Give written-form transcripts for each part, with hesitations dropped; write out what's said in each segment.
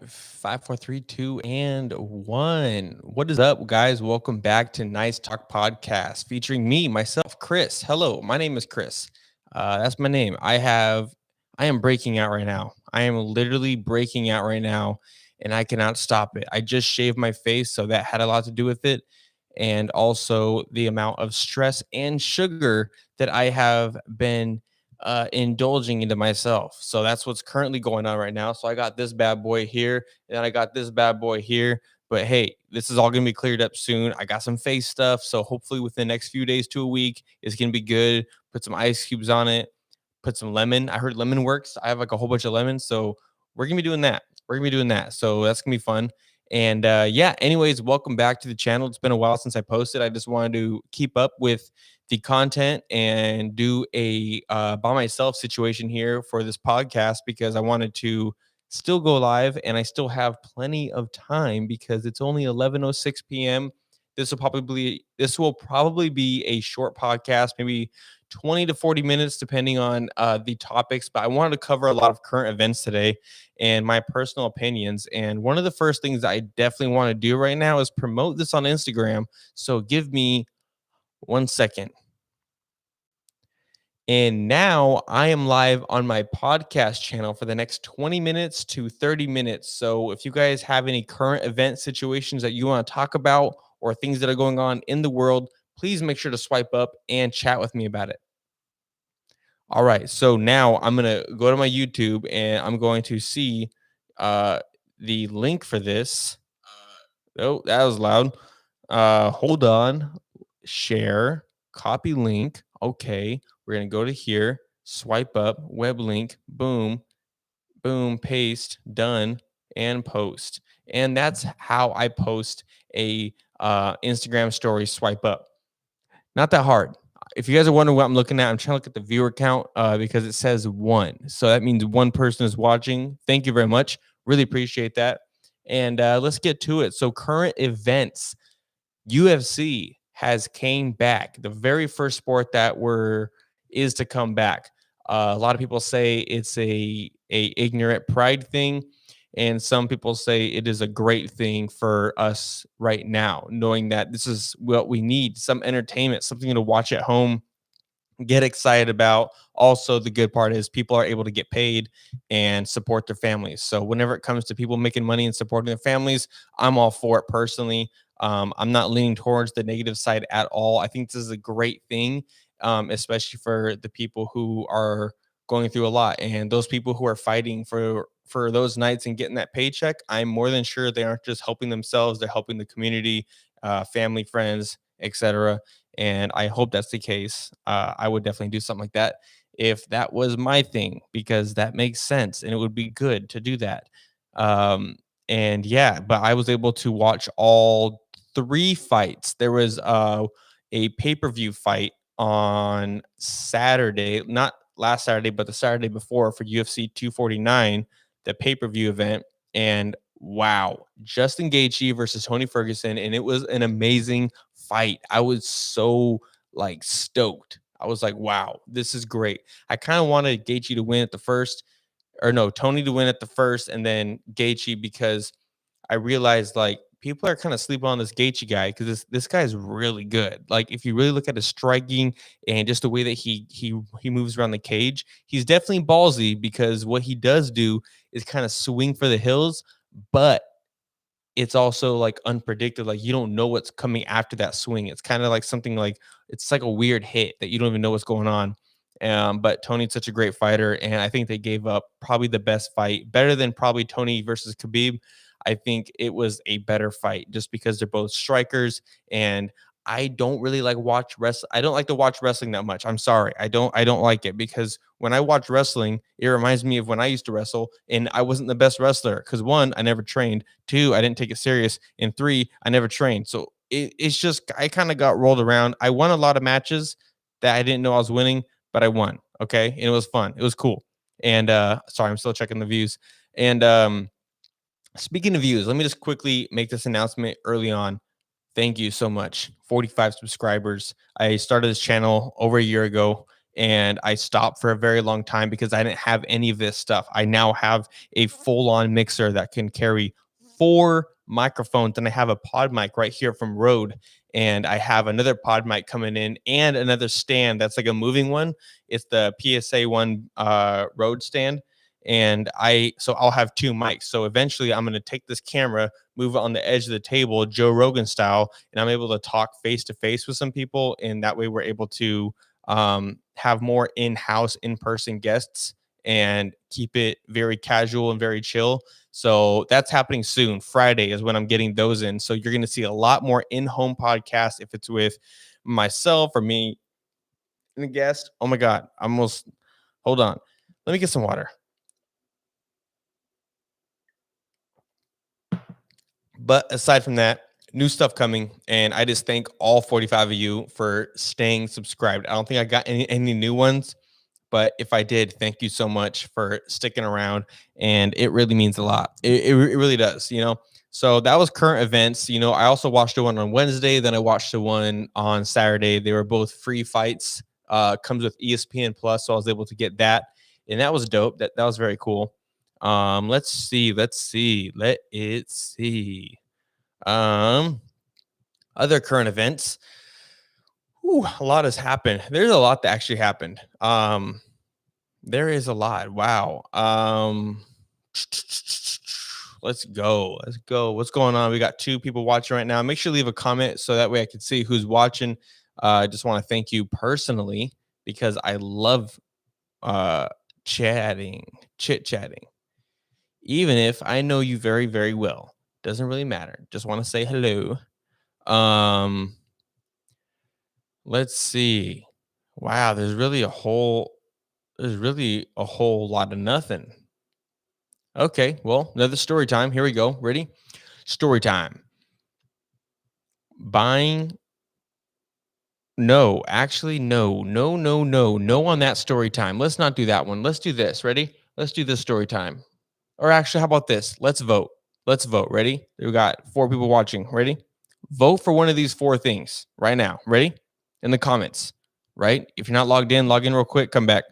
Five, four, three, two, and one. What is up, guys? Welcome back to Nice Talk Podcast featuring me, myself, Chris. Hello, my name is Chris. That's my name. I am breaking out right now. I am literally breaking out right now, and I cannot stop it. I just shaved my face, so that had a lot to do with it. And also the amount of stress and sugar that I have been indulging into myself. So that's what's currently going on right now. So I got this bad boy here, and I got this bad boy here. But hey, this is all gonna be cleared up soon. I got some face stuff, so hopefully within the next few days to a week, it's gonna be good. Put some ice cubes on it. Put some lemon. I heard lemon works. I have like a whole bunch of lemons, so we're gonna be doing that. We're gonna be doing that. So that's gonna be fun. And yeah, anyways, welcome back to the channel. It's been a while since I posted. I just wanted to keep up with the content and do a by myself situation here for this podcast because I wanted to still go live and I still have plenty of time because it's only 11:06 p.m. This will probably be a short podcast, maybe 20 to 40 minutes depending on the topics, but I wanted to cover a lot of current events today and my personal opinions. And one of the first things I definitely want to do right now is promote this on Instagram. So give me 1 second. And now I am live on my podcast channel for the next 20 minutes to 30 minutes. So if you guys have any current event situations that you want to talk about or things that are going on in the world, please make sure to swipe up and chat with me about it. All right. So now I'm going to go to my YouTube and I'm going to see uh, the link for this. Oh, that was loud. Hold on. Share, copy link. Okay. We're going to go to here, swipe up, web link, boom, boom, paste, done, and post. And that's how I post a Instagram story swipe up. Not that hard. If you guys are wondering what I'm looking at, I'm trying to look at the viewer count because it says one. So that means one person is watching. Thank you very much. Really appreciate that. And let's get to it. So current events. UFC has came back. The very first sport that were is to come back. A lot of people say it's a ignorant pride thing, and some people say it is a great thing for us right now, knowing that this is what we need: some entertainment, something to watch at home, get excited about. Also, the good part is people are able to get paid and support their families. So whenever it comes to people making money and supporting their families, I'm all for it personally. I'm not leaning towards the negative side at all. I think this is a great thing, especially for the people who are going through a lot and those people who are fighting for those nights and getting that paycheck. I'm more than sure they aren't just helping themselves; they're helping the community, family, friends, etc. And I hope that's the case. I would definitely do something like that if that was my thing, because that makes sense and it would be good to do that. Um, and yeah, but I was able to watch all three fights. There was a pay-per-view fight on Saturday, not last Saturday, but the Saturday before for UFC 249, the pay-per-view event. And wow, Justin Gaethje versus Tony Ferguson, and it was an amazing fight. I was so like stoked. I was like, wow, this is great. I kind of wanted Gaethje to win at the first, or no, Tony to win at the first, and then Gaethje, because I realized like people are kind of sleeping on this Gaethje guy because this guy is really good. Like if you really look at his striking and just the way that he moves around the cage, he's definitely ballsy because what he does do is kind of swing for the hills, but it's also like unpredictable. Like you don't know what's coming after that swing. It's kind of like something like it's like a weird hit that you don't even know what's going on. But Tony's such a great fighter, and I think they gave up probably the best fight, better than probably Tony versus Khabib. I think it was a better fight just because they're both strikers, and I don't really like watch wrestling. I don't like to watch wrestling that much. I'm sorry. I don't like it because when I watch wrestling, it reminds me of when I used to wrestle and I wasn't the best wrestler because one, I never trained. Two, I didn't take it serious. And three, I never trained. So it's just I kind of got rolled around. I won a lot of matches that I didn't know I was winning, but I won. Okay. And it was fun. It was cool. And sorry, I'm still checking the views. And speaking of views, let me just quickly make this announcement early on. Thank you so much. 45 subscribers. I started this channel over a year ago, and I stopped for a very long time because I didn't have any of this stuff. I now have a full-on mixer that can carry 4 microphones, and I have a pod mic right here from Rode, and I have another pod mic coming in and another stand that's like a moving one. It's the PSA one Rode stand, and I'll have 2 mics. So eventually I'm going to take this camera, move it on the edge of the table, Joe Rogan style, and I'm able to talk face to face with some people, and that way we're able to have more in-house, in-person guests and keep it very casual and very chill. So that's happening soon. Friday is when I'm getting those in. So you're going to see a lot more in-home podcasts if it's with myself or me and a guest. Oh my God. I almost hold on. Let me get some water. But aside from that, new stuff coming. And I just thank all 45 of you for staying subscribed. I don't think I got any new ones. But if I did, thank you so much for sticking around. And it really means a lot. It really does, you know? So that was current events. You know, I also watched the one on Wednesday. Then I watched the one on Saturday. They were both free fights. Comes with ESPN Plus. So I was able to get that. And that was dope. That was very cool. Let's see. Let it see. Um, Other current events. Ooh, a lot has happened. There's a lot that actually happened. There is a lot. Wow. Let's go. Let's go. What's going on? We got 2 people watching right now. Make sure to leave a comment so that way I can see who's watching. I just want to thank you personally because I love uh chatting, chit-chatting. Even if I know you very, very well. Doesn't really matter. Just want to say hello. Um, let's see. Wow, there's really a whole lot of nothing. Okay, well, another story time. Here we go. Ready? Story time. Buying. No, actually, no, no, no, no, no on that story time. Let's not do that one. Let's do this. Ready? Let's do this story time. Or actually, how about this? Let's vote. Let's vote. Ready? We got 4 people watching. Ready? Vote for one of these 4 things right now. Ready? In the comments. Right? If you're not logged in, log in real quick. Come back.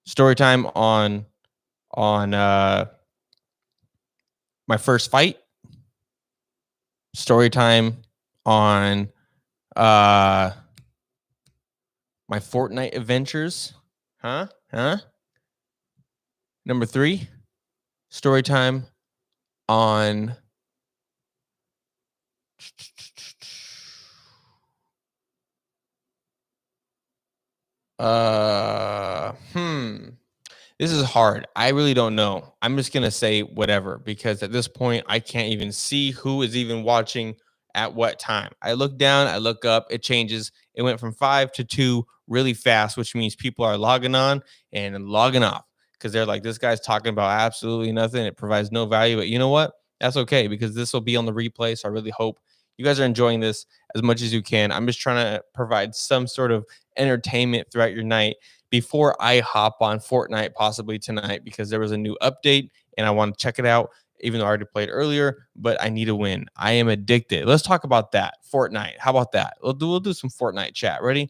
Story time on my first fight. Story time on my Fortnite adventures. Huh? Number 3, story time on uh hmm this is hard. I really don't know. I'm just going to say whatever because at this point, I can't even see who is even watching at what time. I look down, I look up, it changes. It went from 5 to 2 really fast, which means people are logging on and logging off because they're like, this guy's talking about absolutely nothing. It provides no value. But you know what? That's okay because this will be on the replay. So I really hope you guys are enjoying this as much as you can. I'm just trying to provide some sort of entertainment throughout your night before I hop on Fortnite possibly tonight because there was a new update and I want to check it out, even though I already played earlier, but I need a win. I am addicted. Let's talk about that. Fortnite. How about that? We'll do some Fortnite chat. Ready?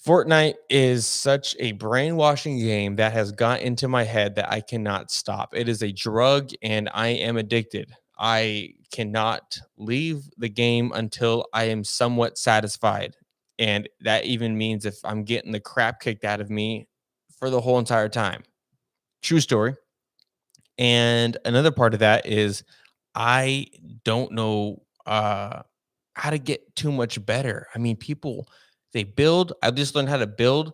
Fortnite is such a brainwashing game that has got into my head that I cannot stop. It is a drug and I am addicted. I cannot leave the game until I am somewhat satisfied. And that even means if I'm getting the crap kicked out of me for the whole entire time. True story. And another part of that is I don't know how to get too much better. I mean, people they build. I just learned how to build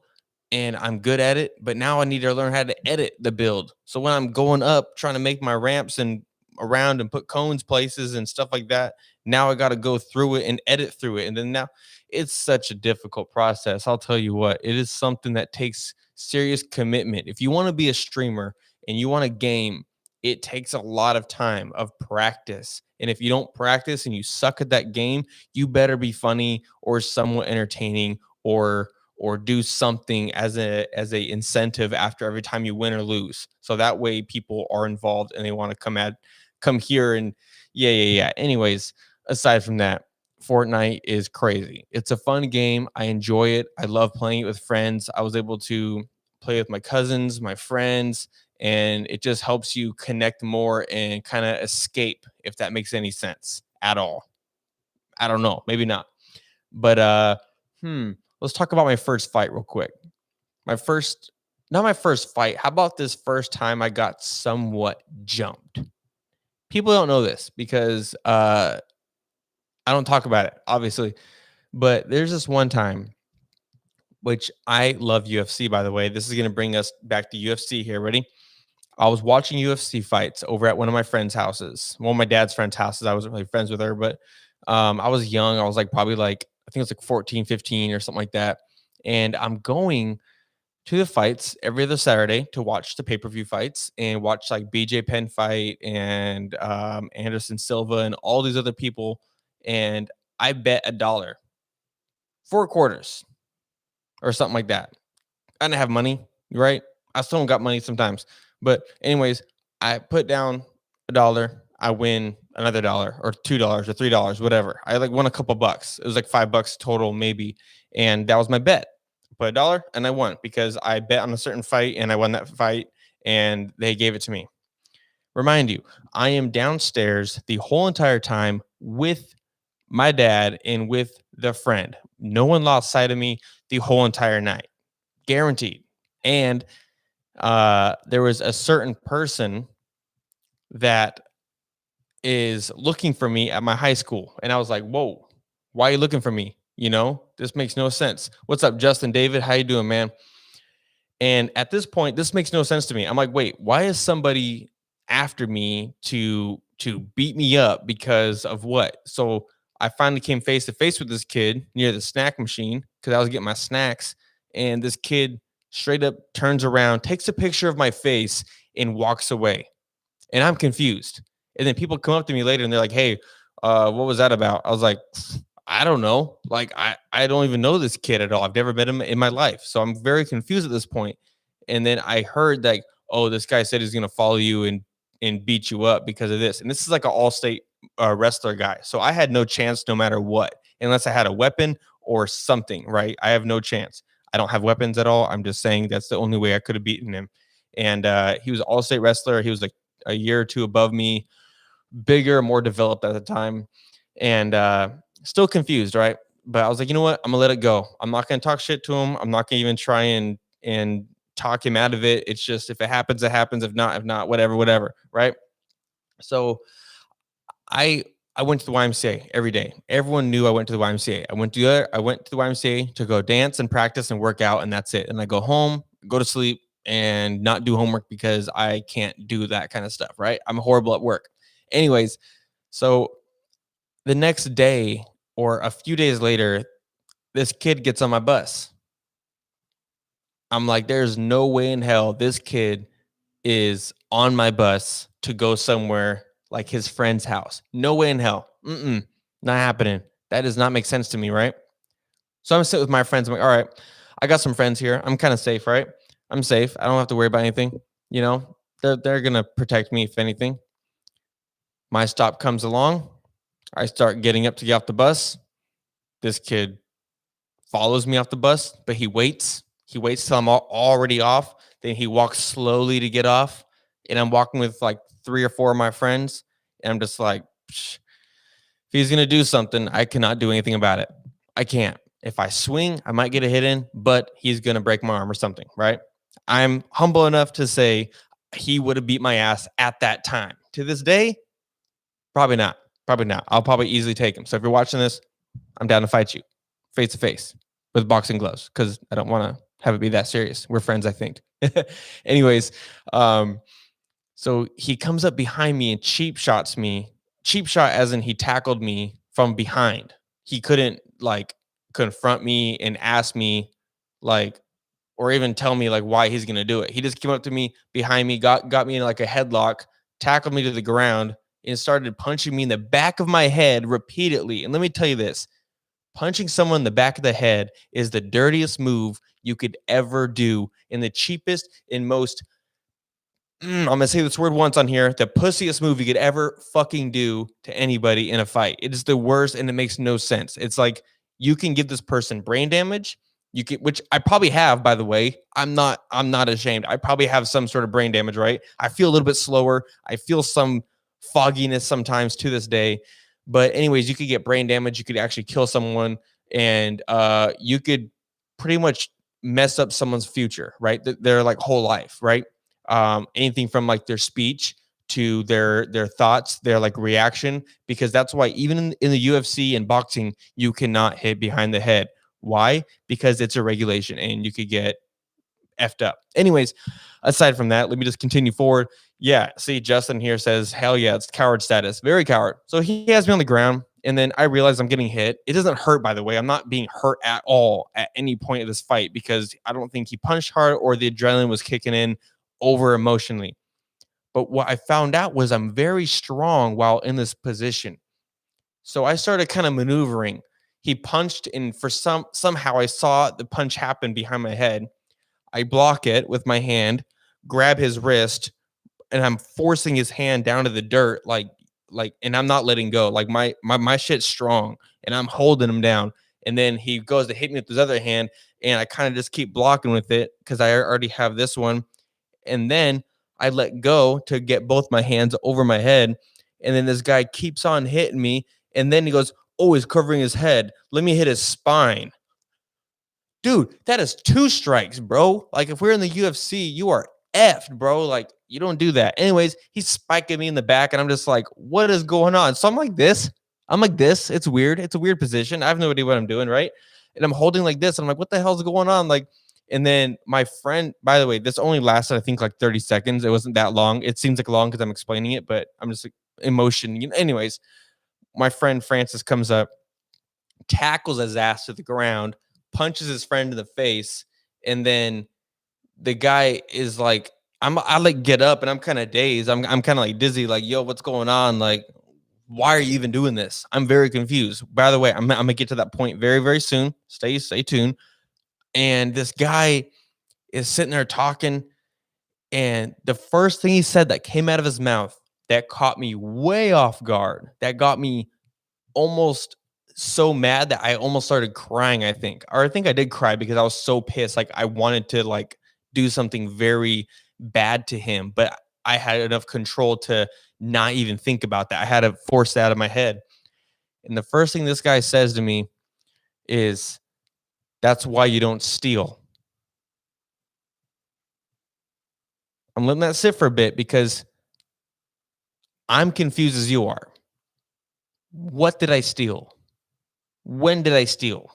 and I'm good at it, but now I need to learn how to edit the build. So when I'm going up trying to make my ramps and around and put cones places and stuff like that, now I got to go through it and edit through it. And then now it's such a difficult process. I'll tell you what, it is something that takes serious commitment. If you want to be a streamer and you want to game, it takes a lot of time of practice. And if you don't practice and you suck at that game, you better be funny or somewhat entertaining or do something as a incentive after every time you win or lose. So that way people are involved and they want to come here and yeah. Anyways, aside from that, Fortnite is crazy. It's a fun game. I enjoy it. I love playing it with friends. I was able to play with my cousins, my friends, and it just helps you connect more and kind of escape, if that makes any sense at all. I don't know, maybe not. But hmm, let's talk about my first fight real quick. My first Not my first fight. How about this first time I got somewhat jumped? People don't know this because I don't talk about it, obviously. But there's this one time, which I love UFC, by the way. This is going to bring us back to UFC here. Ready? I was watching UFC fights over at one of my friends' houses, one of my dad's friend's houses. I wasn't really friends with her, but I was young. I was like probably like, I think it was like 14, 15 or something like that. And I'm going to the fights every other Saturday to watch the pay-per-view fights and watch like BJ Penn fight and Anderson Silva and all these other people. And I bet $1, 4 quarters or something like that. I didn't have money, right? I still don't got money sometimes. But anyways, I put down $1. I win another dollar or $2 or $3, whatever. I like won a couple bucks. It was like $5 total, maybe. And that was my bet. Put $1 and I won because I bet on a certain fight and I won that fight and they gave it to me. Remind you, I am downstairs the whole entire time with my dad and with the friend. No one lost sight of me the whole entire night, guaranteed. And there was a certain person that is looking for me at my high school, and I was like, "Whoa, why are you looking for me? You know, this makes no sense. What's up, Justin David? How you doing, man?" And at this point, this makes no sense to me. I'm like, wait, why is somebody after me to beat me up because of what? So I finally came face to face with this kid near the snack machine because I was getting my snacks, and this kid straight up turns around, takes a picture of my face, and walks away. And I'm confused. And then people come up to me later and they're like, "Hey, what was that about?" I was like, I don't know. Like I don't even know this kid at all. I've never met him in my life. So I'm very confused at this point. And then I heard like, oh, this guy said he's gonna follow you and beat you up because of this. And this is like an all-state wrestler guy. So I had no chance no matter what, unless I had a weapon or something, right? I have no chance. I don't have weapons at all. I'm just saying that's the only way I could have beaten him. And he was an all-state wrestler. He was like a year or two above me, bigger, more developed at the time. And still confused, right? But I was like, you know what? I'm gonna let it go. I'm not gonna talk shit to him. I'm not gonna even try and talk him out of it. It's just if it happens, it happens. If not, whatever, whatever, right? So I I went to the YMCA every day. Everyone knew I went to the YMCA. I went to the YMCA to go dance and practice and work out, and that's it. And I go home, go to sleep, and not do homework because I can't do that kind of stuff, right? I'm horrible at work. Anyways, so the next day or a few days later, this kid gets on my bus. I'm like, there's no way in hell this kid is on my bus to go somewhere like his friend's house. No way in hell. Not happening. That does not make sense to me, right? So I'm sitting with my friends. I'm like, all right, I got some friends here. I'm kind of safe, right? I'm safe. I don't have to worry about anything. You know, they're gonna protect me if anything. My stop comes along. I start getting up to get off the bus. This kid follows me off the bus, but he waits. He waits till I'm already off. Then he walks slowly to get off. And I'm walking with like 3 or 4 of my friends. And I'm just like, "Psh, if he's going to do something, I cannot do anything about it. I can't. If I swing, I might get a hit in, but he's going to break my arm or something, right? I'm humble enough to say he would have beat my ass at that time. To this day, probably not. Probably not. I'll probably easily take him. So if you're watching this, I'm down to fight you face to face with boxing gloves because I don't want to have it be that serious. We're friends, I think. Anyways, um, so he comes up behind me and cheap shots me. Cheap shot as in he tackled me from behind. He couldn't like confront me and ask me like or even tell me like why he's gonna do it. He just came up to me behind me, got me in like a headlock, tackled me to the ground, and started punching me in the back of my head repeatedly. And let me tell you this: punching someone in the back of the head is the dirtiest move you could ever do, and the cheapest and most I'm gonna say this word once on here, the pussiest move you could ever fucking do to anybody in a fight. It is the worst and it makes no sense. It's like you can give this person brain damage. You can, which I probably have, by the way. I'm not ashamed. I probably have some sort of brain damage, right? I feel a little bit slower. I feel some fogginess sometimes to this day. But anyways, you could get brain damage. You could actually kill someone, and you could pretty much mess up someone's future, right? Their like whole life, right? Anything from like their speech to their thoughts, their like reaction, because that's why even in the UFC and boxing, you cannot hit behind the head. Why? Because it's a regulation and you could get effed up. Anyways, aside from that, let me just continue forward. Yeah, see, Justin here says, hell yeah, it's coward status. Very coward. So he has me on the ground, and then I realize I'm getting hit. It doesn't hurt, by the way. I'm not being hurt at all at any point of this fight because I don't think he punched hard or the adrenaline was kicking in over emotionally. But what I found out was I'm very strong while in this position. So I started kind of maneuvering. He punched, and for somehow I saw the punch happen behind my head. I block it with my hand, grab his wrist, and I'm forcing his hand down to the dirt, and I'm not letting go. Like my shit's strong, and I'm holding him down. And then he goes to hit me with his other hand, and I kind of just keep blocking with it because I already have this one. And then I let go to get both my hands over my head, and then this guy keeps on hitting me, and then he goes, "Oh, he's covering his head. Let me hit his spine." Dude, that is two strikes, bro. Like if we're in the UFC, you are effed, bro. Like you don't do that. Anyways, he's spiking me in the back, and I'm just like, what is going on? So I'm like this. I'm like this. It's weird. It's a weird position. I have no idea what I'm doing, right? And I'm holding like this. And I'm like, what the hell's going on? Like, and then my friend, by the way, this only lasted, I think, like 30 seconds. It wasn't that long. It seems like long because I'm explaining it, but I'm just like emotion. Anyways, my friend Francis comes up, tackles his ass to the ground, punches his friend in the face, and then the guy is like, I like get up and I'm kind of dazed. I'm kind of like dizzy, like, yo, what's going on? Like, why are you even doing this? I'm very confused. By the way, I'm gonna get to that point very, very soon. Stay tuned. And this guy is sitting there talking, and the first thing he said that came out of his mouth that caught me way off guard, that got me almost so mad that I almost started crying, I think. Or I think I did cry because I was so pissed. Like I wanted to like do something very bad to him, but I had enough control to not even think about that. I had to force that out of my head. And the first thing this guy says to me is, "That's why you don't steal." I'm letting that sit for a bit because I'm confused as you are. What did I steal? When did I steal?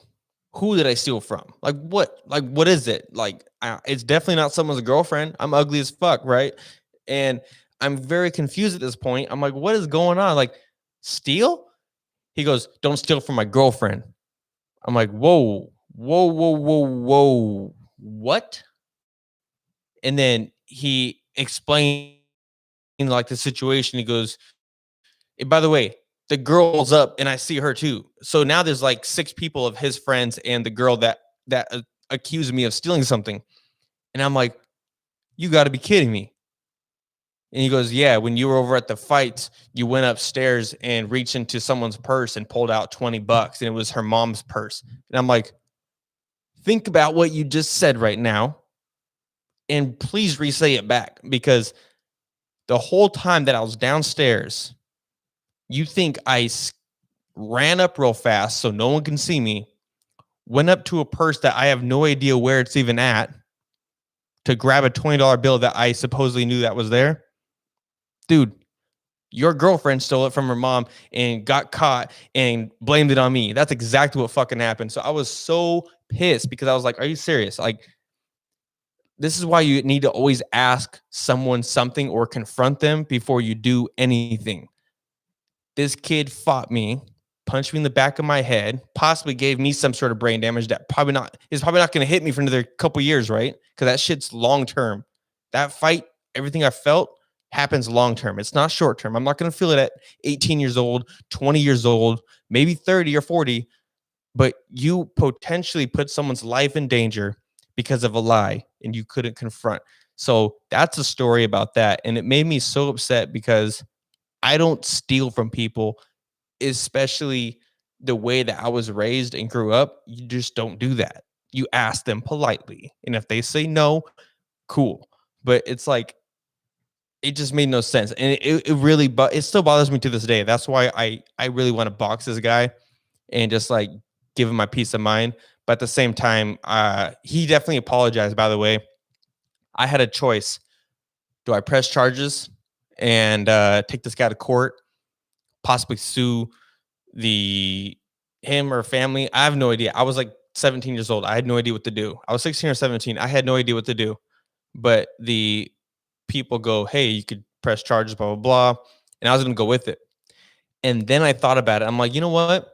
Who did I steal from? Like what? Like what is it? Like it's definitely not someone's girlfriend. I'm ugly as fuck, right? And I'm very confused at this point. I'm like, what is going on? Like steal? He goes, "Don't steal from my girlfriend." I'm like, whoa, whoa, whoa, whoa, whoa, what? And then he explained like the situation. He goes, by the way, the girl's up and I see her too. So now there's like six people of his friends and the girl that accused me of stealing something. And I'm like, you got to be kidding me. And he goes, yeah, when you were over at the fights, you went upstairs and reached into someone's purse and pulled out $20 and it was her mom's purse. And I'm like, think about what you just said right now and please re-say it back because the whole time that I was downstairs, you think I ran up real fast so no one can see me, went up to a purse that I have no idea where it's even at to grab a $20 bill that I supposedly knew that was there. Dude, your girlfriend stole it from her mom and got caught and blamed it on me. That's exactly what fucking happened. So I was so pissed because I was like, are you serious? Like, this is why you need to always ask someone something or confront them before you do anything. This kid fought me, punched me in the back of my head, possibly gave me some sort of brain damage that probably not is probably not going to hit me for another couple years, right? Because that shit's long term. That fight, everything I felt happens long term. It's not short term. I'm not going to feel it at 18 years old, 20 years old, maybe 30 or 40, but you potentially put someone's life in danger because of a lie and you couldn't confront. So that's a story about that. And it made me so upset because I don't steal from people, especially the way that I was raised and grew up. You just don't do that. You ask them politely. And if they say no, cool. But it's like, it just made no sense. And it really, but it still bothers me to this day. That's why I really want to box this guy and just like give him my peace of mind. But at the same time, he definitely apologized, by the way. I had a choice. Do I press charges and take this guy to court, possibly sue the him or family? I have no idea. I was like 17 years old. I had no idea what to do. I was 16 or 17. I had no idea what to do. But the people go, hey, you could press charges, blah, blah, blah. And I was going to go with it. And then I thought about it. I'm like, you know what?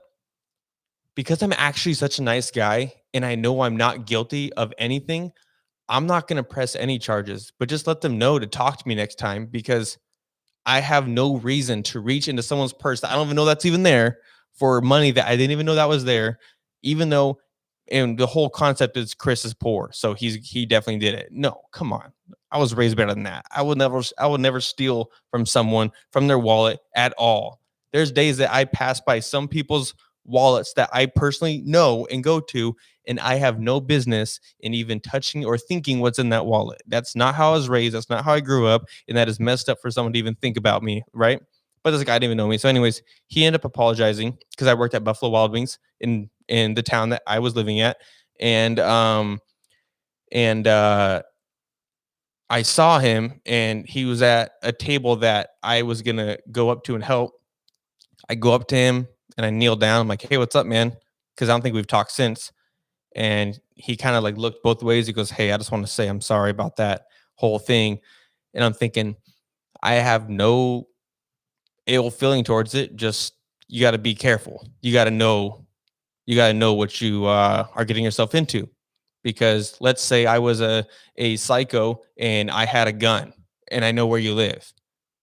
Because I'm actually such a nice guy and I know I'm not guilty of anything, I'm not going to press any charges, but just let them know to talk to me next time because I have no reason to reach into someone's purse that I don't even know that's even there for money that I didn't even know that was there, even though, and the whole concept is Chris is poor, so he definitely did it. No, come on. I was raised better than that. I would never steal from someone from their wallet at all. There's days that I pass by some people's wallets that I personally know and go to, and I have no business in even touching or thinking what's in that wallet. That's not how I was raised. That's not how I grew up, and that is messed up for someone to even think about me, right? But this guy didn't even know me. So, anyways, he ended up apologizing because I worked at Buffalo Wild Wings in the town that I was living at, and I saw him, and he was at a table that I was gonna go up to and help. I go up to him and I kneel down. I'm like, "Hey, what's up, man?" Because I don't think we've talked since. And he kind of like looked both ways. He goes, "Hey, I just want to say I'm sorry about that whole thing." And I'm thinking, I have no ill feeling towards it. Just you got to be careful. You got to know what you are getting yourself into. Because let's say I was a psycho and I had a gun and I know where you live.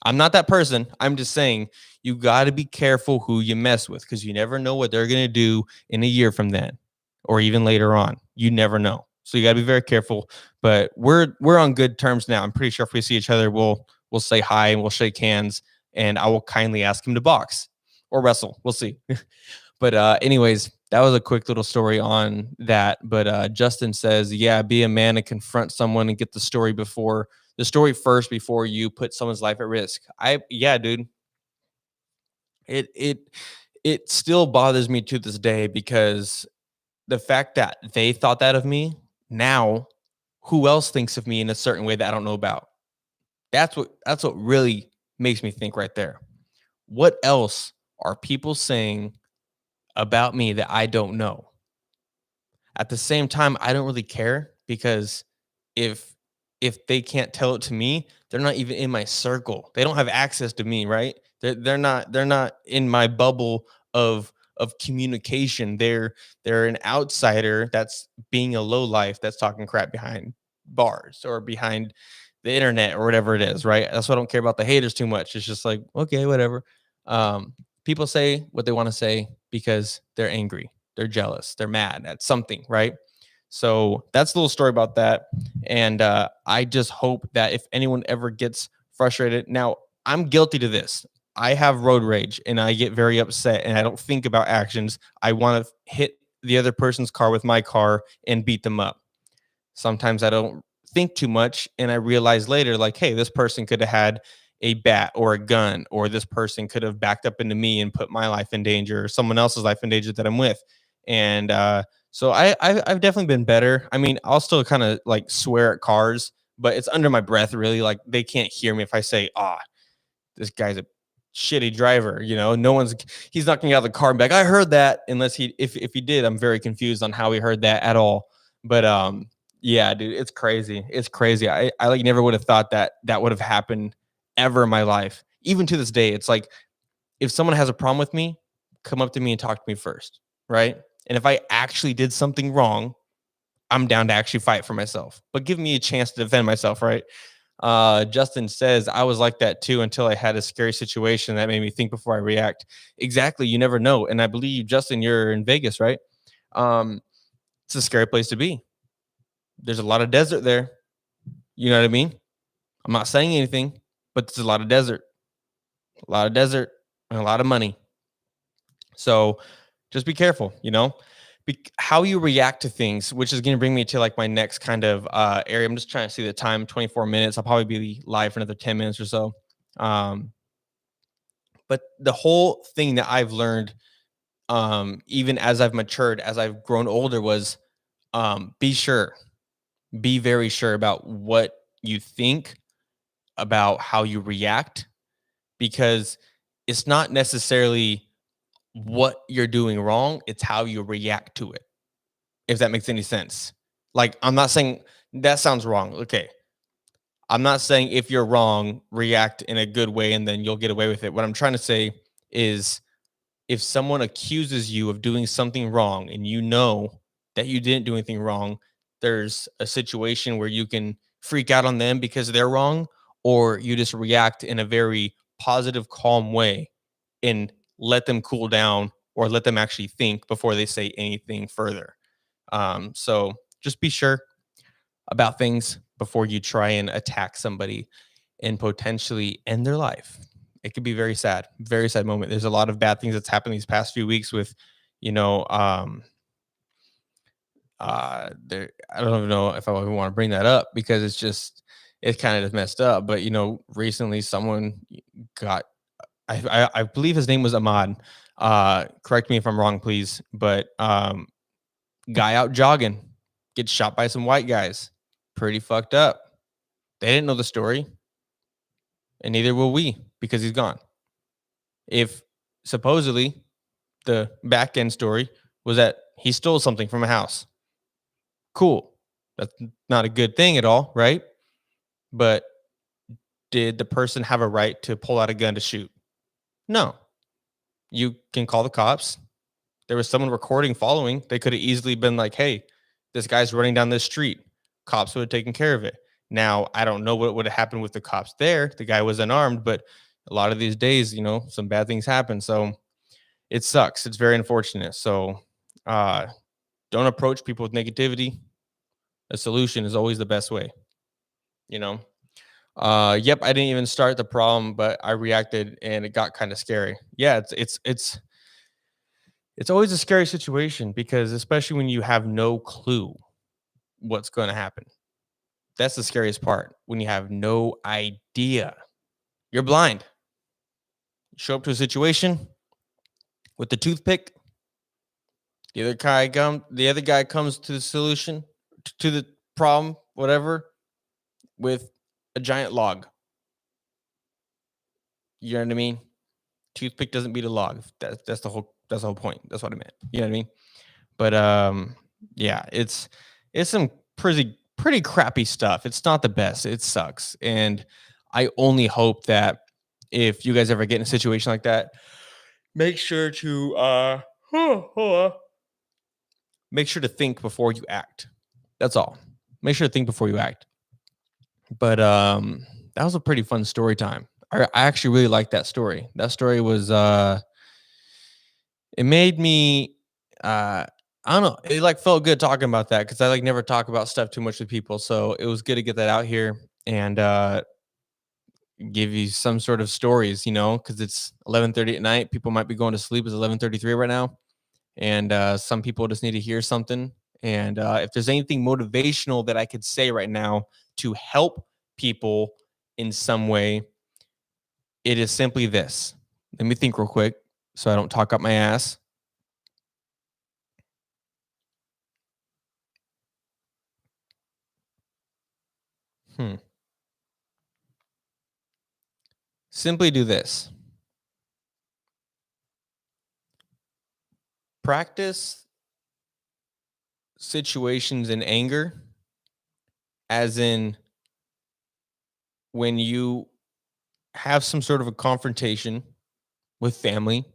I'm not that person. I'm just saying you got to be careful who you mess with because you never know what they're going to do in a year from then or even later on. You never know. So you got to be very careful. But we're on good terms now. I'm pretty sure if we see each other, we'll say hi and we'll shake hands and I will kindly ask him to box or wrestle. We'll see. But anyways, that was a quick little story on that. But Justin says, yeah, be a man and confront someone and get the story first before you put someone's life at risk. Yeah, dude. It it still bothers me to this day because the fact that they thought that of me, now who else thinks of me in a certain way that I don't know about? That's what really makes me think right there. What else are people saying about me that I don't know? At the same time, I don't really care because if if they can't tell it to me, they're not even in my circle. They don't have access to me, right? They're not in my bubble of communication. They're an outsider that's being a low life that's talking crap behind bars or behind the internet or whatever it is, right? That's why I don't care about the haters too much. It's just like, okay, whatever. People say what they want to say because they're angry, they're jealous, they're mad at something, right? So that's a little story about that. And I just hope that if anyone ever gets frustrated, now I'm guilty to this. I have road rage and I get very upset and I don't think about actions. I want to hit the other person's car with my car and beat them up. Sometimes I don't think too much and I realize later, like, hey, this person could have had a bat or a gun, or this person could have backed up into me and put my life in danger or someone else's life in danger that I'm with. And so I've definitely been better. I mean, I'll still kind of like swear at cars, but it's under my breath, really. Like they can't hear me if I say, this guy's a shitty driver. No one's he's not gonna get out of the car and be like, I heard that, unless if he did, I'm very confused on how he heard that at all. But yeah, dude, it's crazy. It's crazy. I like never would have thought that that would have happened ever in my life. Even to this day, it's like if someone has a problem with me, come up to me and talk to me first, right? And if I actually did something wrong, I'm down to actually fight for myself. But give me a chance to defend myself, right? Justin says, I was like that too until I had a scary situation that made me think before I react. Exactly. You never know. And I believe, Justin, you're in Vegas, right? Um, it's a scary place to be. There's a lot of desert there. You know what I mean? I'm not saying anything, but there's a lot of desert, and a lot of money. So just be careful, you know, how you react to things, which is going to bring me to like my next kind of area. I'm just trying to see the time, 24 minutes. I'll probably be live for another 10 minutes or so. Um, but the whole thing that I've learned, even as I've matured, as I've grown older, was be sure, be very sure about what you think, about how you react, because it's not necessarily what you're doing wrong, it's how you react to it, if that makes any sense. Like, I'm not saying that sounds wrong. Okay. I'm not saying if you're wrong, react in a good way and then you'll get away with it. What I'm trying to say is if someone accuses you of doing something wrong and you know that you didn't do anything wrong, there's a situation where you can freak out on them because they're wrong, or you just react in a very positive, calm way and let them cool down or let them actually think before they say anything further. So just be sure about things before you try and attack somebody and potentially end their life. It could be very sad moment. There's a lot of bad things that's happened these past few weeks with, you know, there. I don't even know if I even want to bring that up because it's kind of just messed up. But you know, recently someone got, I believe his name was Ahmad. Correct me if I'm wrong, please. But guy out jogging gets shot by some white guys. Pretty fucked up. They didn't know the story, and neither will we because he's gone. If supposedly the back end story was that he stole something from a house, cool. That's not a good thing at all, right? But did the person have a right to pull out a gun to shoot? No. You can call the cops. There was someone recording following. They could have easily been like, hey, this guy's running down this street. Cops would have taken care of it. Now, I don't know what would have happened with the cops there. The guy was unarmed, but a lot of these days, you know, some bad things happen. So it sucks. It's very unfortunate. So uh, don't approach people with negativity. A solution is always the best way, you know? Yep, I didn't even start the problem, but I reacted and it got kind of scary. Yeah, it's always a scary situation because especially when you have no clue what's going to happen. That's the scariest part. When you have no idea. You're blind. You show up to a situation with the toothpick, the other guy comes to the solution to the problem, whatever, with a giant log. You know what I mean? Toothpick doesn't beat a log. That's the whole point. That's what I meant. You know what I mean? But yeah, it's some pretty crappy stuff. It's not the best. It sucks. And I only hope that if you guys ever get in a situation like that, make sure to make sure to think before you act. That's all. Make sure to think before you act. But that was a pretty fun story time. I actually really liked that story. That story was it made me I don't know, it like felt good talking about that because I like never talk about stuff too much with people. So it was good to get that out here and give you some sort of stories, you know, because it's 11:30 at night. People might be going to sleep. It's 11:33 right now. And some people just need to hear something. And if there's anything motivational that I could say right now to help people in some way, it is simply this. Let me think real quick so I don't talk up my ass. Hmm. Simply do this. Practice situations in anger, as in when you have some sort of a confrontation with family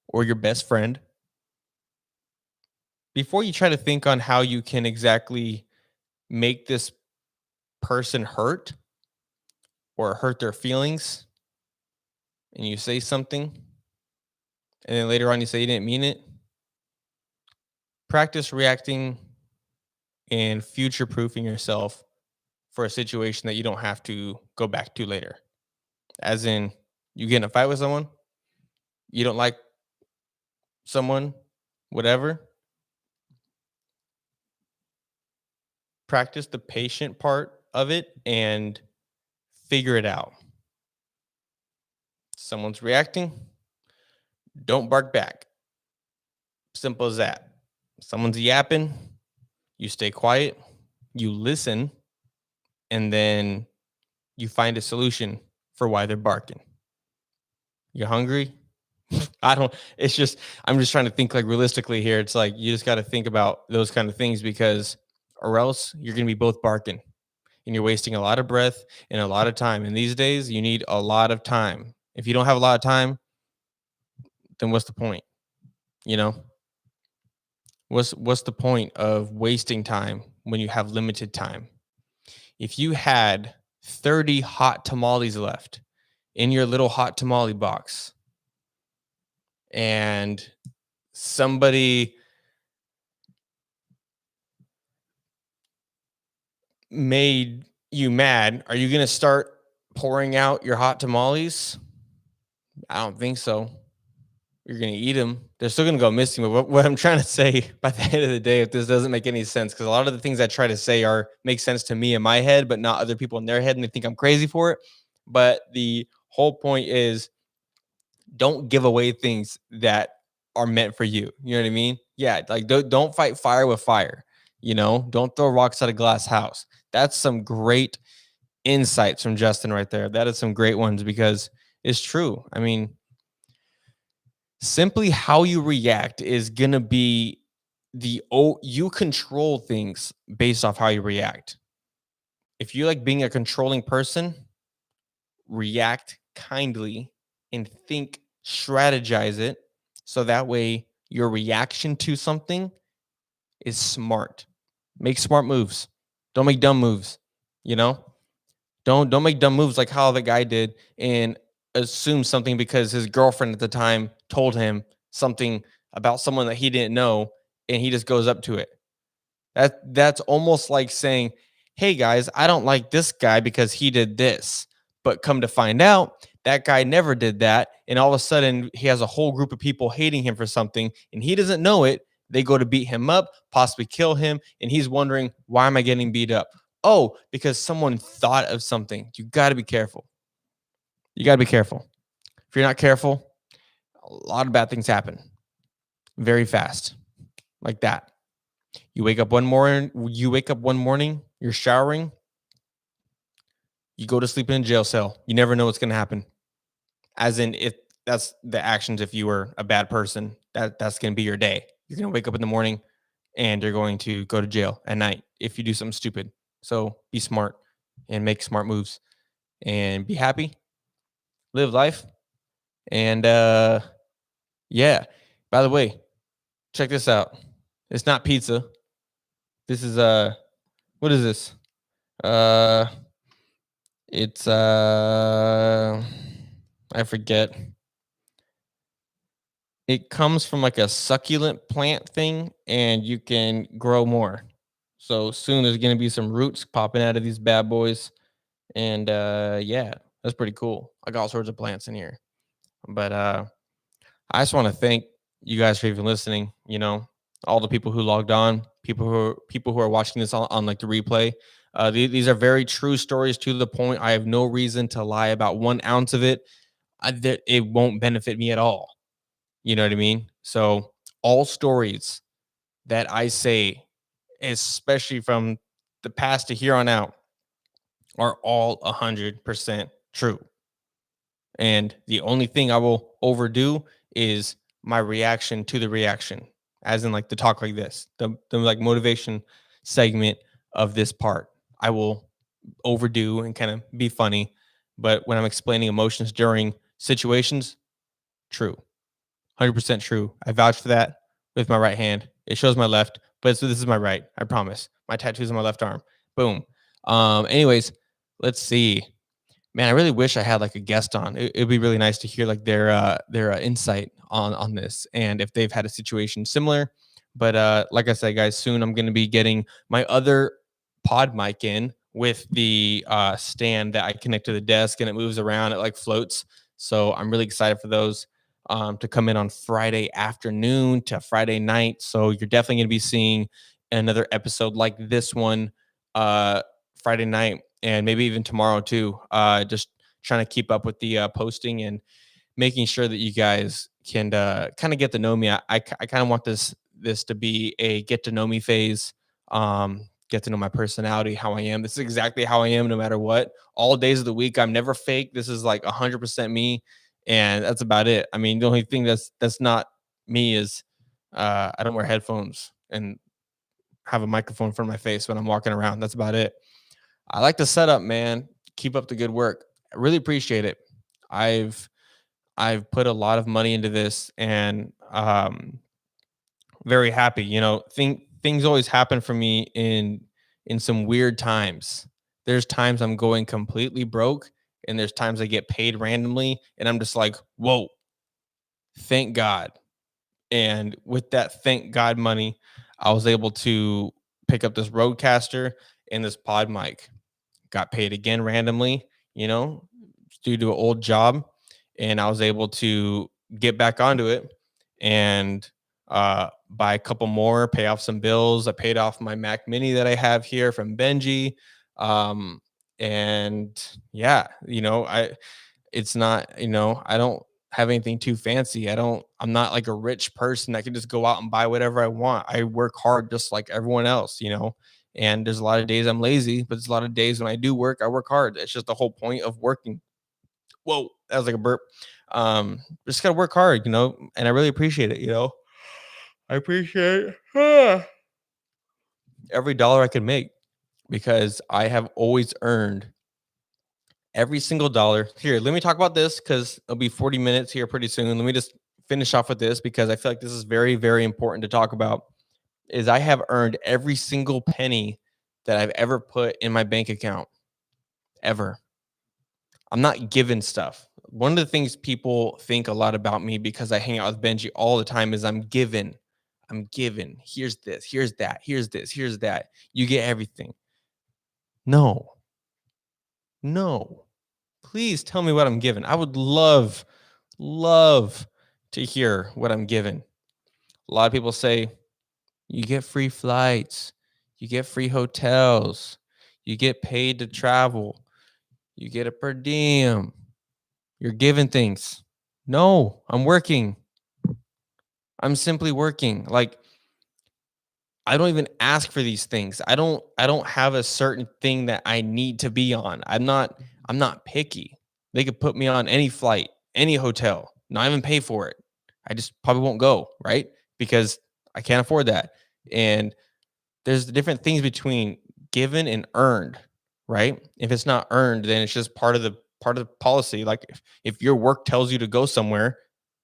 or your best friend, before you try to think on how you can exactly make this person hurt or hurt their feelings, and you say something, and then later on you say you didn't mean it, practice reacting and future proofing yourself for a situation that you don't have to go back to later. As in, you get in a fight with someone, you don't like someone, whatever, practice the patient part of it and figure it out. Someone's reacting, don't bark back. Simple as that. Someone's yapping, you stay quiet, you listen, and then you find a solution for why they're barking. You're hungry? I don't, it's just, I'm just trying to think like realistically here. It's like you just got to think about those kind of things because, or else you're going to be both barking and you're wasting a lot of breath and a lot of time. And these days, you need a lot of time. If you don't have a lot of time, then what's the point? You know, what's the point of wasting time when you have limited time? If you had 30 hot tamales left in your little hot tamale box and somebody made you mad, are you going to start pouring out your hot tamales? I don't think so. You're going to eat them. They're still going to go missing. But what I'm trying to say by the end of the day, if this doesn't make any sense, because a lot of the things I try to say are make sense to me in my head, but not other people in their head, and they think I'm crazy for it. But the whole point is don't give away things that are meant for you. You know what I mean? Yeah, like don't fight fire with fire. You know, don't throw rocks at a glass house. That's some great insights from Justin right there. That is some great ones because it's true. I mean, simply how you react is going to be you control things based off how you react. If you like being a controlling person, react kindly and think, strategize it so that way your reaction to something is smart. Make smart moves. Don't make dumb moves, you know? Don't make dumb moves like how the guy did and assume something because his girlfriend at the time told him something about someone that he didn't know and he just goes up to it. That's almost like saying, "Hey guys, I don't like this guy because he did this." But come to find out, that guy never did that, and all of a sudden he has a whole group of people hating him for something and he doesn't know it. They go to beat him up, possibly kill him, and he's wondering, "Why am I getting beat up?" Oh, because someone thought of something. You got to be careful. You got to be careful. If you're not careful, a lot of bad things happen very fast, like that. You wake up one morning, you're showering, you go to sleep in a jail cell. You never know what's going to happen. As in, if that's the actions, if you were a bad person, that's going to be your day. You're going to wake up in the morning and you're going to go to jail at night if you do something stupid. So be smart and make smart moves and be happy, live life. And yeah, by the way, check this out. It's not pizza. This is what is this? Uh it's I forget. It comes from like a succulent plant thing and you can grow more. So soon there's going to be some roots popping out of these bad boys and yeah, that's pretty cool. I got all sorts of plants in here. But I just want to thank you guys for even listening, you know, all the people who logged on, people who are watching this on like the replay. These are very true stories to the point. I have no reason to lie about 1 ounce of it. That it won't benefit me at all. You know what I mean? So all stories that I say, especially from the past to here on out, are all 100% true. And the only thing I will overdo is my reaction to the reaction, as in like the talk like this, the like motivation segment of this part. I will overdo and kind of be funny. But when I'm explaining emotions during situations, true. 100% true. I vouch for that with my right hand. It shows my left, but this is my right. I promise. My tattoo's on my left arm. Boom. Anyways, let's see. Man, I really wish I had like a guest on. It'd be really nice to hear like their insight on this and if they've had a situation similar. But like I said, guys, soon I'm going to be getting my other pod mic in with the stand that I connect to the desk and it moves around. It like floats. So I'm really excited for those to come in on Friday afternoon to Friday night. So you're definitely going to be seeing another episode like this one uh, Friday night and maybe even tomorrow too. Just trying to keep up with the posting and making sure that you guys can kind of get to know me. I kind of want this to be a get to know me phase. Get to know my personality, how I am. This is exactly how I am, no matter what. All days of the week, I'm never fake. This is like 100% me, and that's about it. I mean, the only thing that's not me is I don't wear headphones and have a microphone in front of my face when I'm walking around. That's about it. I like the setup, man. Keep up the good work. I really appreciate it. I've I've put a lot of money into this and very happy. Things always happen for me in some weird times. There's times I'm going completely broke and there's times I get paid randomly and I'm just like, "Whoa, thank God." And with that thank God money, I was able to pick up this Rodecaster and this pod mic. Got paid again randomly, you know, due to an old job, and I was able to get back onto it and buy a couple more, pay off some bills. I paid off my Mac Mini that I have here from Benji, um, and yeah, it's not, I don't have anything too fancy. I'm not like a rich person that can just go out and buy whatever I want. I work hard just like everyone else, and there's a lot of days I'm lazy, but there's a lot of days when I do work, I work hard. It's just the whole point of working. Whoa, that was like a burp. Just gotta work hard, and I really appreciate it. I appreciate every dollar I can make because I have always earned every single dollar. Here, let me talk about this because it'll be 40 minutes here pretty soon. Let me just finish off with this because I feel like this is very, very important to talk about. Is I have earned every single penny that I've ever put in my bank account ever. I'm not given stuff. One of the things people think a lot about me because I hang out with Benji all the time is I'm given. I'm given. Here's this, here's that, here's this, here's that. You get everything. No, no. Please tell me what I'm given. I would love to hear what I'm given. A lot of people say, you get free flights, you get free hotels, you get paid to travel, you get a per diem, you're given things. No, I'm working. I'm simply working. Like, I don't even ask for these things. I don't have a certain thing that I need to be on. I'm not picky. They could put me on any flight, any hotel, not even pay for it. I just probably won't go, right? Because I can't afford that. And there's the different things between given and earned, right? If it's not earned, then it's just part of the policy. Like if your work tells you to go somewhere,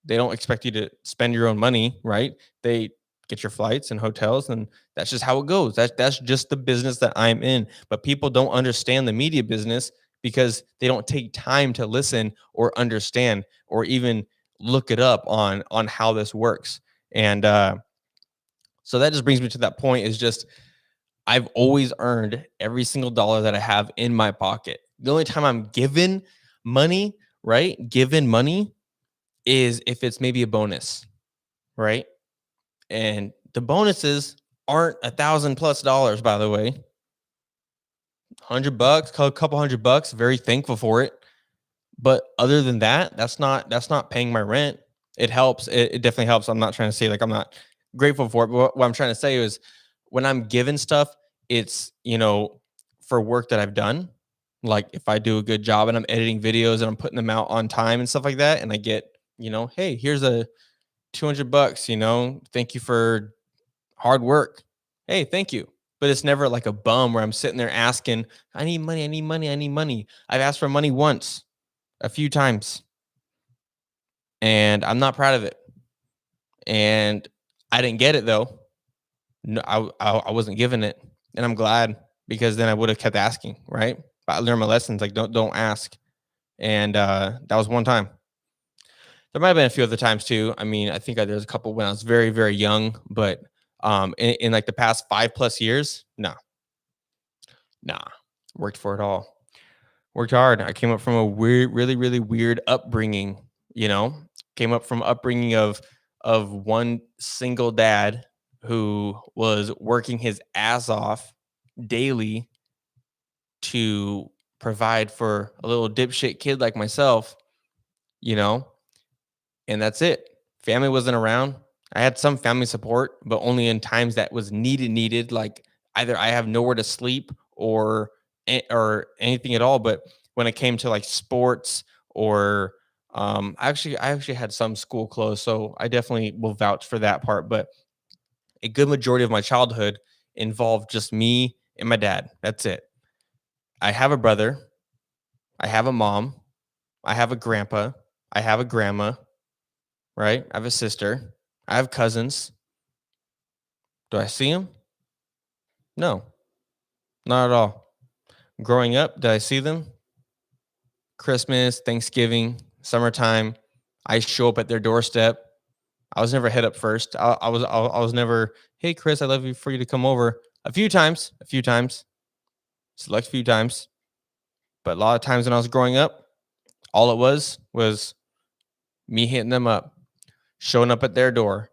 they don't expect you to spend your own money, right? They get your flights and hotels, and that's just how it goes. That's just the business that I'm in. But people don't understand the media business because they don't take time to listen or understand or even look it up on how this works. And so that just brings me to that point is just I've always earned every single dollar that I have in my pocket. The only time I'm given money, right? Given money is if it's maybe a bonus, right? And the bonuses aren't $1,000+ by the way. $100, a couple $100, very thankful for it. But other than that, that's not paying my rent. It helps. It definitely helps. I'm not trying to say like I'm not grateful for it, but what I'm trying to say is when I'm given stuff, it's for work that I've done. Like if I do a good job and I'm editing videos and I'm putting them out on time and stuff like that, and I get, hey, here's a $200, thank you for hard work. Hey, thank you. But it's never like a bum where I'm sitting there asking, I need money, I need money, I need money. I've asked for money once, a few times, and I'm not proud of it. And I didn't get it though. No, I wasn't given it, and I'm glad because then I would have kept asking, right? But I learned my lessons. Like don't ask, and that was one time. There might have been a few other times too. I mean, I think there's a couple when I was very very young, but in like the past 5+ years, no, nah. Worked for it all. Worked hard. I came up from a weird, really, really weird upbringing. You know, came up from upbringing of one single dad who was working his ass off daily to provide for a little dipshit kid like myself. You know, and that's it. Family wasn't around. I had some family support, but only in times that was needed, like either I have nowhere to sleep or or anything at all. But when it came to like sports or I actually had some school clothes, so I definitely will vouch for that part. But a good majority of my childhood involved just me and my dad. That's it. I have a brother, I have a mom, I have a grandpa, I have a grandma, right? I have a sister. I have cousins. Do I see them? No, not at all. Growing up, did I see them? Christmas, Thanksgiving, summertime. I show up at their doorstep. I was never head up first. I was never, hey Chris, I'd love you for you to come over. A few times, select few times, but a lot of times when I was growing up, all it was me hitting them up, showing up at their door,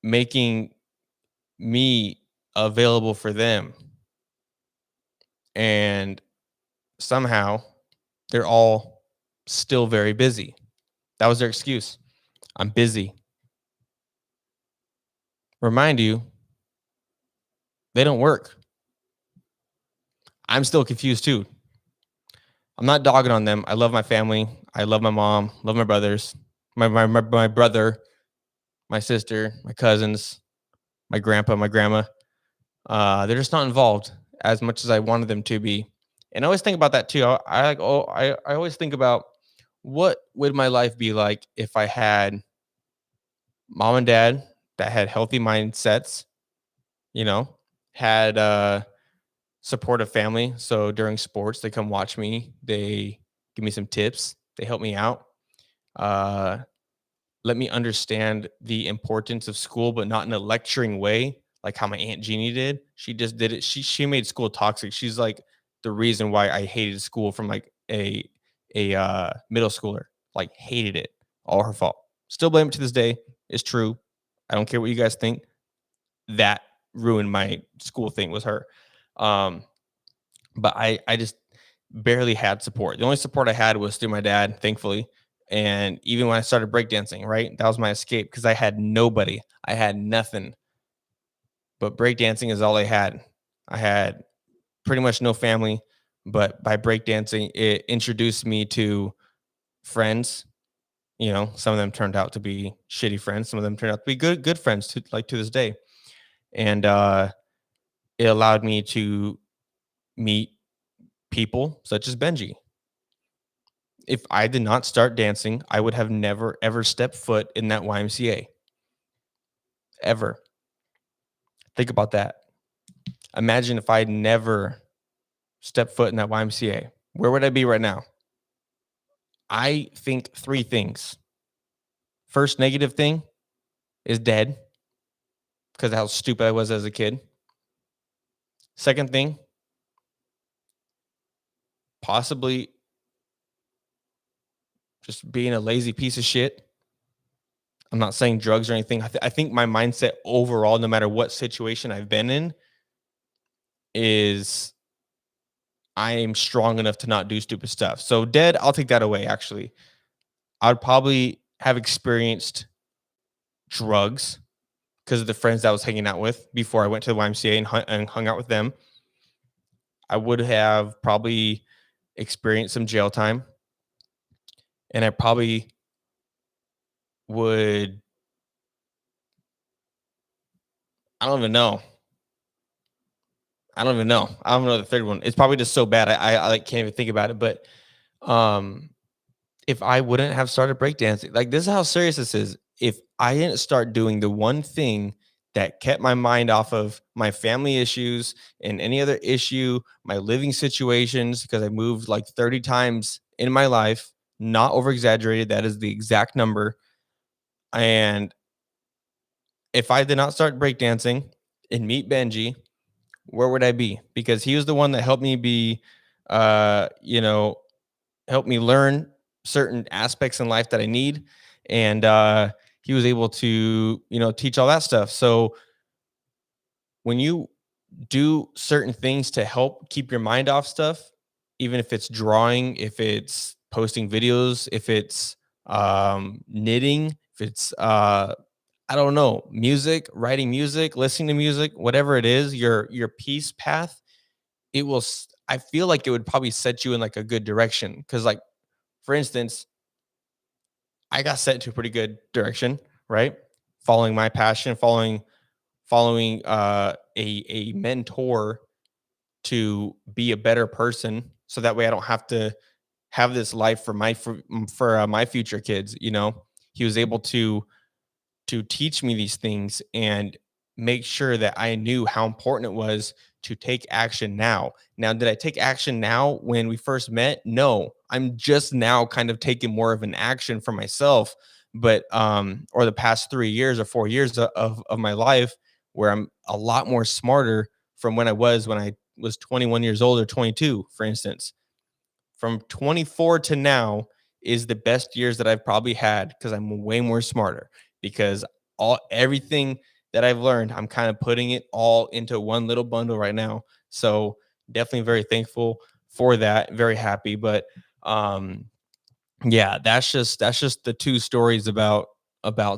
making me available for them, and somehow they're all still very busy. That was their excuse. I'm busy. Remind you, they don't work. I'm still confused too. I'm not dogging on them. I love my family. I love my mom, love my brothers, my brother, my sister, my cousins, my grandpa, my grandma. They're just not involved as much as I wanted them to be. And I always think about that too. I always think about what would my life be like if I had mom and dad that had healthy mindsets, you know, had supportive family. So during sports, they come watch me. They give me some tips. They help me out. Uh, let me understand the importance of school, but not in a lecturing way, like how my aunt Jeannie did. She just did it. She made school toxic. She's like the reason why I hated school from like a middle schooler. Like hated it. All her fault. Still blame it to this day. It's true. I don't care what you guys think. That ruined my school thing was her. Um, but I just barely had support. The only support I had was through my dad, thankfully. And even when I started breakdancing, right, that was my escape because I had nobody. I had nothing. But breakdancing is all I had. I had pretty much no family. But by breakdancing, it introduced me to friends. You know, some of them turned out to be shitty friends. Some of them turned out to be good friends to like to this day. And it allowed me to meet people such as Benji. If I did not start dancing, I would have never ever stepped foot in that YMCA. Ever. Think about that. Imagine if I'd never stepped foot in that YMCA. Where would I be right now? I think three things. First negative thing is dead because of how stupid I was as a kid. Second thing, possibly just being a lazy piece of shit. I'm not saying drugs or anything. I think my mindset overall, no matter what situation I've been in, is I am strong enough to not do stupid stuff. So dead, I'll take that away. Actually, I'd probably have experienced drugs because of the friends that I was hanging out with before I went to the YMCA and hung out with them. I would have probably experienced some jail time, and I probably would. I don't even know. I don't even know. I don't know the third one. It's probably just so bad. I like can't even think about it. But um, if I wouldn't have started breakdancing, like this is how serious this is. If I didn't start doing the one thing that kept my mind off of my family issues and any other issue, my living situations, because I moved like 30 times in my life, not over exaggerated. That is the exact number. And if I did not start breakdancing and meet Benji, where would I be? Because he was the one that helped me be, you know, helped me learn certain aspects in life that I need. And he was able to, teach all that stuff. So when you do certain things to help keep your mind off stuff, even if it's drawing, if it's posting videos, if it's knitting, if it's I don't know, music, writing music, listening to music, whatever it is, your peace path, I feel like it would probably set you in like a good direction. Cause like for instance, I got set into a pretty good direction, right? Following my passion, following a mentor to be a better person, so that way I don't have to have this life for my future kids. He was able to teach me these things and make sure that I knew how important it was to take action now. Now, did I take action now when we first met? No, I'm just now kind of taking more of an action for myself, but or the past 3 years or 4 years of my life, where I'm a lot more smarter from when I was 21 years old or 22, for instance. From 24 to now is the best years that I've probably had because I'm way more smarter, because everything that I've learned, I'm kind of putting it all into one little bundle right now. So definitely very thankful for that. Very happy. But um yeah, that's just the two stories about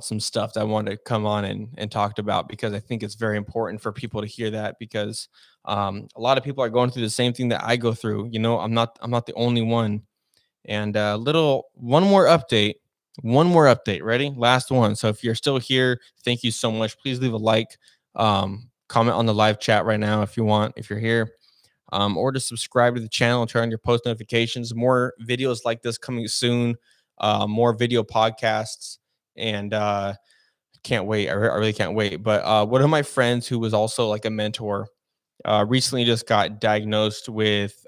some stuff that I wanted to come on and talked about, because I think it's very important for people to hear that, because a lot of people are going through the same thing that I go through. I'm not the only one. And little one more update. Ready? Last one. So if you're still here, thank you so much. Please leave a like, comment on the live chat right now if you want, if you're here, or to subscribe to the channel and turn on your post notifications. More videos like this coming soon, more video podcasts, and can't wait. I really can't wait. But one of my friends who was also like a mentor recently just got diagnosed with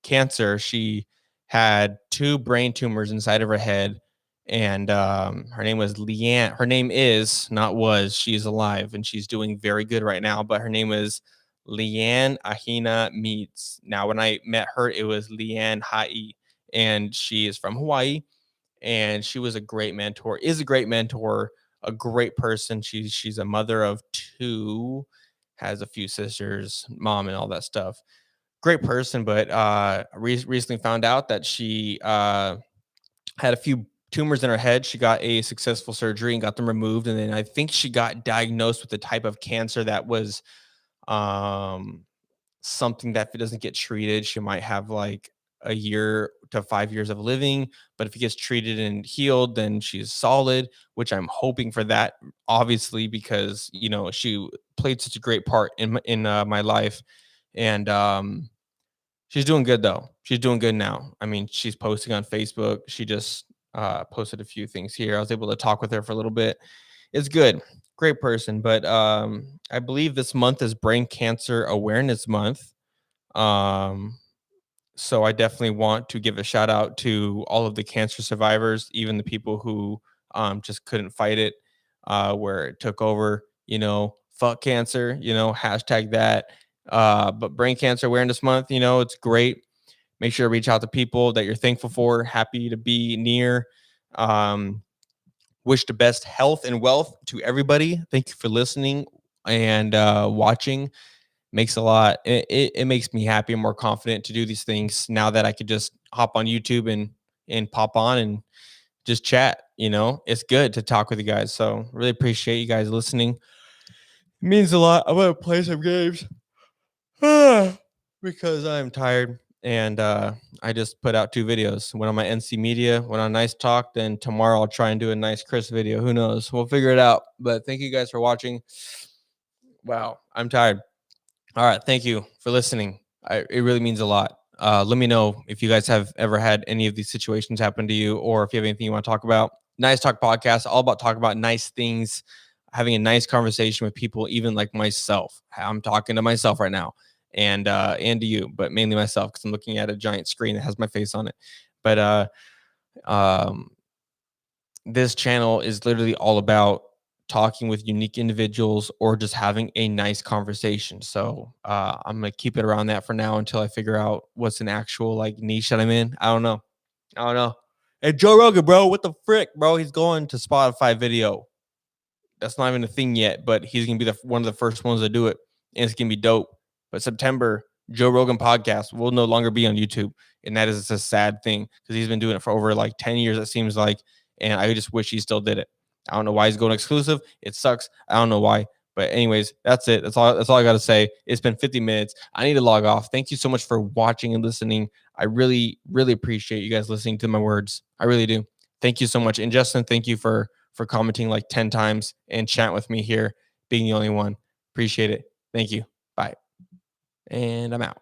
cancer. She had two brain tumors inside of her head, and her name was Leanne. Her name is, not was, she's alive and she's doing very good right now. But her name is Leanne Ahina Meads. Now, when I met her, it was Leanne Hai, and she is from Hawaii. And she was a great mentor, is a great mentor, a great person. She's a mother of two, has a few sisters, mom, and all that stuff. Great person, but recently found out that she had a few tumors in her head. She got a successful surgery and got them removed, and then I think she got diagnosed with a type of cancer that was um, something that if it doesn't get treated, she might have like a year to 5 years of living. But if it gets treated and healed, then she's solid, which I'm hoping for that, obviously, because she played such a great part in my life. And she's doing good though. She's doing good now. I mean, she's posting on Facebook. She just posted a few things here. I was able to talk with her for a little bit. It's good. Great person. But I believe this month is Brain Cancer Awareness Month. Um, so I definitely want to give a shout out to all of the cancer survivors, even the people who just couldn't fight it, where it took over. Fuck cancer. Hashtag that. But Brain Cancer Awareness Month, it's great. Make sure to reach out to people that you're thankful for, happy to be near. Um, Wish the best health and wealth to everybody. Thank you for listening and watching. Makes a lot. It makes me happy and more confident to do these things now that I could just hop on YouTube and pop on and just chat. It's good to talk with you guys. So really appreciate you guys listening. It means a lot. I'm gonna play some games because I'm tired. And I just put out two videos. One on my NC Media, one on Nice Talk. Then tomorrow I'll try and do a nice Chris video. Who knows? We'll figure it out. But thank you guys for watching. Wow, I'm tired. All right. Thank you for listening. It really means a lot. Let me know if you guys have ever had any of these situations happen to you, or if you have anything you want to talk about. Nice Talk Podcast, all about talking about nice things, having a nice conversation with people, even like myself. I'm talking to myself right now, and to you, but mainly myself, because I'm looking at a giant screen that has my face on it. But um, this channel is literally all about talking with unique individuals or just having a nice conversation. So I'm gonna keep it around that for now until I figure out what's an actual like niche that I'm in. I don't know. I don't know. Hey, Joe Rogan, bro, what the frick, bro? He's going to Spotify video. That's not even a thing yet, but he's gonna be one of the first ones to do it, and it's gonna be dope. But September, Joe Rogan podcast will no longer be on YouTube, and that is a sad thing because he's been doing it for over like 10 years. It seems like, and I just wish he still did it. I don't know why he's going exclusive. It sucks. I don't know why. But anyways, that's it. That's all. That's all I got to say. It's been 50 minutes. I need to log off. Thank you so much for watching and listening. I really, really appreciate you guys listening to my words. I really do. Thank you so much. And Justin, thank you for commenting like 10 times and chat with me here, being the only one. Appreciate it. Thank you. Bye. And I'm out.